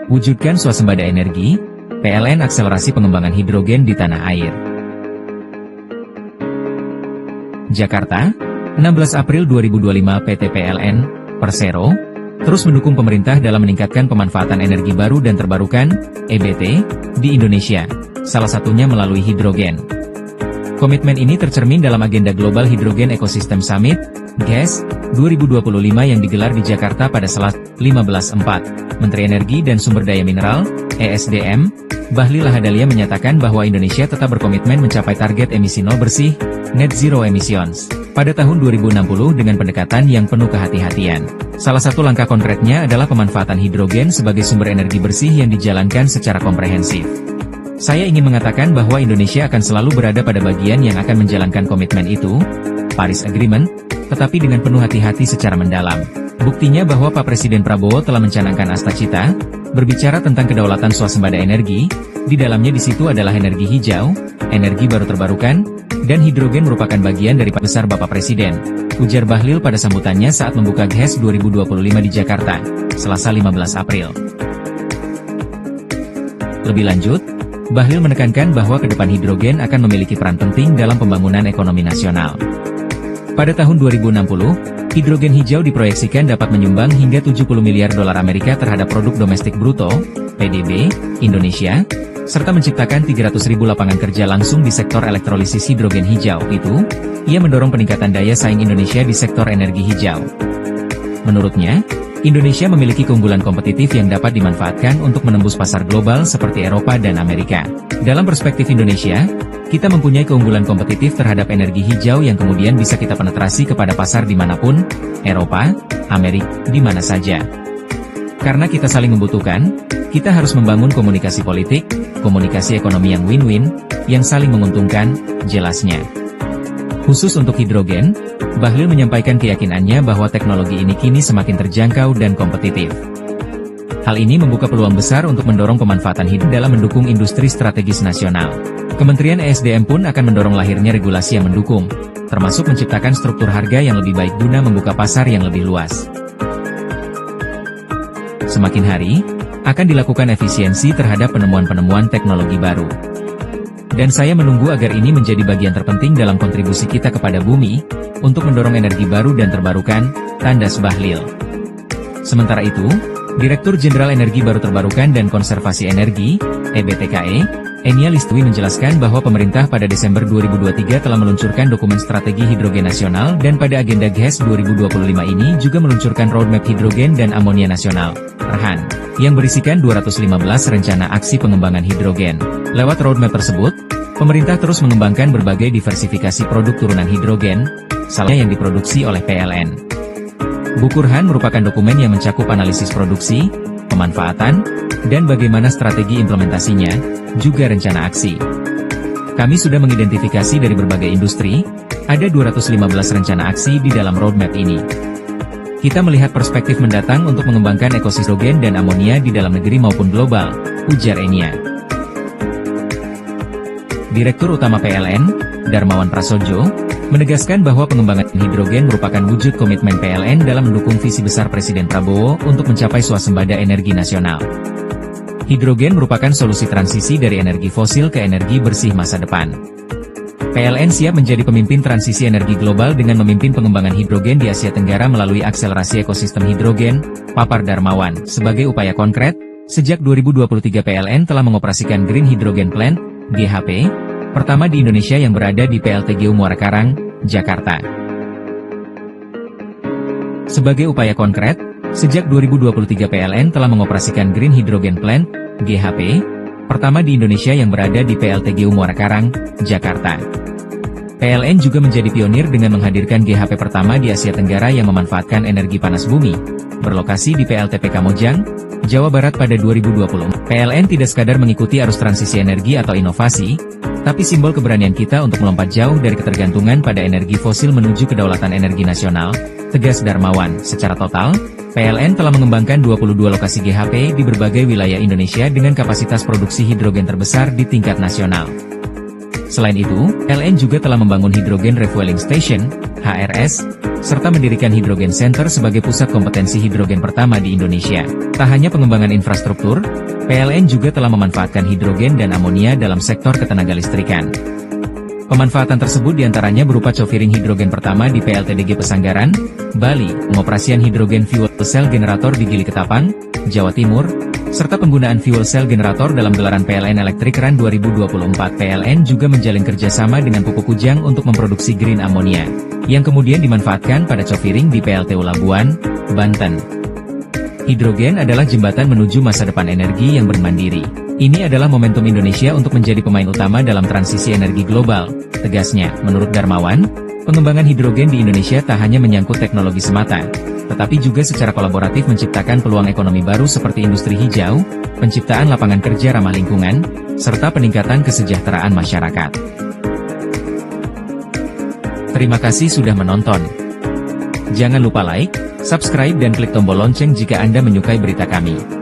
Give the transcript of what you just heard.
Wujudkan swasembada energi, PLN akselerasi pengembangan hidrogen di tanah air. Jakarta, 16 April 2025 PT PLN, Persero, terus mendukung pemerintah dalam meningkatkan pemanfaatan energi baru dan terbarukan, EBT, di Indonesia, salah satunya melalui hidrogen. Komitmen ini tercermin dalam agenda Global Hydrogen Ecosystem Summit, GHES, 2025 yang digelar di Jakarta pada Selasa, 15/4. Menteri Energi dan Sumber Daya Mineral, ESDM, Bahlil Lahadalia menyatakan bahwa Indonesia tetap berkomitmen mencapai target emisi nol bersih, Net Zero Emissions, pada tahun 2060 dengan pendekatan yang penuh kehati-hatian. Salah satu langkah konkretnya adalah pemanfaatan hidrogen sebagai sumber energi bersih yang dijalankan secara komprehensif. Saya ingin mengatakan bahwa Indonesia akan selalu berada pada bagian yang akan menjalankan komitmen itu, Paris Agreement, tetapi dengan penuh hati-hati secara mendalam. Buktinya bahwa Pak Presiden Prabowo telah mencanangkan Astacita, berbicara tentang kedaulatan swasembada energi, di dalamnya di situ adalah energi hijau, energi baru terbarukan, dan hidrogen merupakan bagian dari besar Bapak Presiden, ujar Bahlil pada sambutannya saat membuka GHES 2025 di Jakarta, Selasa 15 April. Lebih lanjut, Bahlil menekankan bahwa ke depan hidrogen akan memiliki peran penting dalam pembangunan ekonomi nasional. Pada tahun 2060, hidrogen hijau diproyeksikan dapat menyumbang hingga 70 miliar dolar Amerika terhadap produk domestik bruto, PDB, Indonesia, serta menciptakan 300.000 lapangan kerja langsung di sektor elektrolisis hidrogen hijau. Ia mendorong peningkatan daya saing Indonesia di sektor energi hijau. Menurutnya, Indonesia memiliki keunggulan kompetitif yang dapat dimanfaatkan untuk menembus pasar global seperti Eropa dan Amerika. Dalam perspektif Indonesia, kita mempunyai keunggulan kompetitif terhadap energi hijau yang kemudian bisa kita penetrasi kepada pasar dimanapun, Eropa, Amerika, di mana saja. Karena kita saling membutuhkan, kita harus membangun komunikasi politik, komunikasi ekonomi yang win-win, yang saling menguntungkan, jelasnya. Khusus untuk hidrogen, Bahlil menyampaikan keyakinannya bahwa teknologi ini kini semakin terjangkau dan kompetitif. Hal ini membuka peluang besar untuk mendorong pemanfaatan hidrogen dalam mendukung industri strategis nasional. Kementerian ESDM pun akan mendorong lahirnya regulasi yang mendukung, termasuk menciptakan struktur harga yang lebih baik guna membuka pasar yang lebih luas. Semakin hari, akan dilakukan efisiensi terhadap penemuan-penemuan teknologi baru. Dan saya menunggu agar ini menjadi bagian terpenting dalam kontribusi kita kepada bumi, untuk mendorong energi baru dan terbarukan, tandas Bahlil. Sementara itu, Direktur Jenderal Energi Baru Terbarukan dan Konservasi Energi, EBTKE, Enia Listwi menjelaskan bahwa pemerintah pada Desember 2023 telah meluncurkan dokumen strategi hidrogen nasional dan pada agenda GHES 2025 ini juga meluncurkan roadmap hidrogen dan amonia nasional, RHAN, yang berisikan 215 rencana aksi pengembangan hidrogen. Lewat roadmap tersebut, pemerintah terus mengembangkan berbagai diversifikasi produk turunan hidrogen, salahnya yang diproduksi oleh PLN. Buku RHAN merupakan dokumen yang mencakup analisis produksi, pemanfaatan, dan bagaimana strategi implementasinya, juga rencana aksi. Kami sudah mengidentifikasi dari berbagai industri, ada 215 rencana aksi di dalam roadmap ini. Kita melihat perspektif mendatang untuk mengembangkan ekosistem hidrogen dan amonia di dalam negeri maupun global, ujar Enia. Direktur Utama PLN, Darmawan Prasojo, menegaskan bahwa pengembangan hidrogen merupakan wujud komitmen PLN dalam mendukung visi besar Presiden Prabowo untuk mencapai swasembada energi nasional. Hidrogen merupakan solusi transisi dari energi fosil ke energi bersih masa depan. PLN siap menjadi pemimpin transisi energi global dengan memimpin pengembangan hidrogen di Asia Tenggara melalui akselerasi ekosistem hidrogen, papar Darmawan. Sebagai upaya konkret, sejak 2023 PLN telah mengoperasikan Green Hydrogen Plant, GHP, pertama di Indonesia yang berada di PLTGU Muara Karang, Jakarta. Sebagai upaya konkret, sejak 2023 PLN telah mengoperasikan Green Hydrogen Plant, GHP, pertama di Indonesia yang berada di PLTGU Muara Karang, Jakarta. PLN juga menjadi pionir dengan menghadirkan GHP pertama di Asia Tenggara yang memanfaatkan energi panas bumi, berlokasi di PLTP Kamojang, Jawa Barat pada 2020. PLN tidak sekadar mengikuti arus transisi energi atau inovasi, tapi simbol keberanian kita untuk melompat jauh dari ketergantungan pada energi fosil menuju kedaulatan energi nasional, tegas Darmawan. Secara total, PLN telah mengembangkan 22 lokasi GHP di berbagai wilayah Indonesia dengan kapasitas produksi hidrogen terbesar di tingkat nasional. Selain itu, PLN juga telah membangun Hydrogen Refueling Station, HRS, serta mendirikan Hydrogen Center sebagai pusat kompetensi hidrogen pertama di Indonesia. Tak hanya pengembangan infrastruktur, PLN juga telah memanfaatkan hidrogen dan amonia dalam sektor ketenagalistrikan. Pemanfaatan tersebut diantaranya berupa cofiring hidrogen pertama di PLTDG Pesanggaran, Bali, pengoperasian hidrogen fuel cell generator di Gili Ketapang, Jawa Timur, serta penggunaan fuel cell generator dalam gelaran PLN Electric Run 2024. PLN juga menjalin kerjasama dengan Pupuk Kujang untuk memproduksi green ammonia, yang kemudian dimanfaatkan pada cofiring di PLTU Labuan, Banten. Hidrogen adalah jembatan menuju masa depan energi yang bermandiri. Ini adalah momentum Indonesia untuk menjadi pemain utama dalam transisi energi global, tegasnya. Menurut Darmawan, pengembangan hidrogen di Indonesia tak hanya menyangkut teknologi semata, tetapi juga secara kolaboratif menciptakan peluang ekonomi baru seperti industri hijau, penciptaan lapangan kerja ramah lingkungan, serta peningkatan kesejahteraan masyarakat. Terima kasih sudah menonton. Jangan lupa like, subscribe dan klik tombol lonceng jika Anda menyukai berita kami.